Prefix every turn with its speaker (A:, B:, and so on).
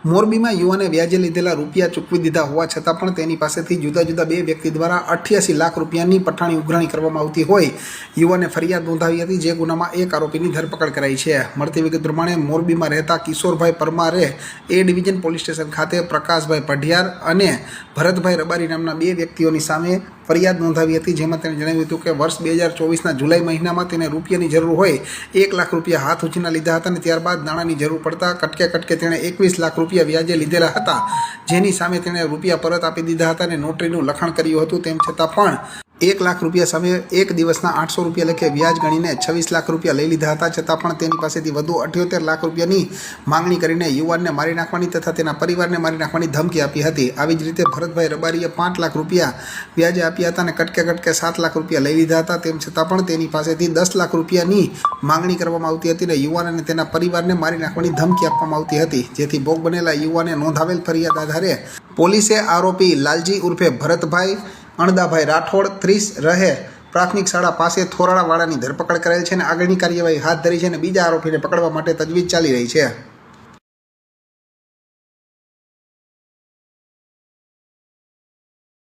A: મોરબીમાં યુવાને વ્યાજે લીધેલા રૂપિયા ચૂકવી દીધા હોવા છતાં પણ તેની પાસેથી જુદા જુદા બે વ્યક્તિ દ્વારા 88 લાખ રૂપિયાની પઠાણી ઉઘરાણી કરવામાં આવતી હોય યુવાને ફરિયાદ નોંધાવી હતી, જે ગુનામાં એક આરોપીની ધરપકડ કરાઈ છે। મળતી વિગત પ્રમાણે મોરબીમાં રહેતા કિશોરભાઈ પરમારે એ ડિવિઝન પોલીસ સ્ટેશન ખાતે પ્રકાશભાઈ પઢિયાર અને ભરતભાઈ રબારી નામના બે વ્યક્તિઓની સામે ફરિયાદ નોંધાવી હતી, જેમાં તેણે જણાવ્યું હતું કે વર્ષ 2024ના જુલાઈ મહિનામાં તેને રૂપિયાની જરૂર હોય 1 લાખ રૂપિયા હાથ ઉછીના લીધા હતા અને ત્યારબાદ નાણાંની જરૂર પડતા કટકે તેણે 21 લાખ રૂપિયા વ્યાજે લીધેલા હતા, જેની સામે તેણે રૂપિયા પરત આપી દીધા હતા અને નોટરીનું લખાણ કર્યું હતું। તેમ છતાં પણ 1 લાખ રૂપિયા સામે એક દિવસના 800 રૂપિયા લેખે વ્યાજ ગણીને 26 લાખ રૂપિયા લઈ લીધા હતા, છતાં પણ તેની પાસેથી વધુ 78 લાખ રૂપિયાની માંગણી કરીને યુવાનને મારી નાખવાની તથા તેના પરિવારને મારી નાખવાની ધમકી આપી હતી। આવી જ રીતે ભરતભાઈ રબારીએ 5 લાખ રૂપિયા વ્યાજે આપ્યા હતા અને કટકે 7 લાખ રૂપિયા લઈ લીધા હતા। તેમ છતાં પણ તેની પાસેથી 10 લાખ રૂપિયાની માંગણી કરવામાં આવતી હતી અને યુવાન અને તેના પરિવારને મારી નાખવાની ધમકી આપવામાં આવતી હતી, જેથી ભોગ બનેલા યુવાને નોંધાવેલ ફરિયાદ આધારે પોલીસે આરોપી લાલજી ઉર્ફે ભરતભાઈ અણદાભાઈ રાઠોડ 30 રહે પ્રાથમિક શાળા પાસે થોરાળાવાળાની ધરપકડ કરેલ છે અને આગળની કાર્યવાહી હાથ ધરી છે અને બીજા આરોપીને પકડવા માટે તજવીજ ચાલી રહી છે।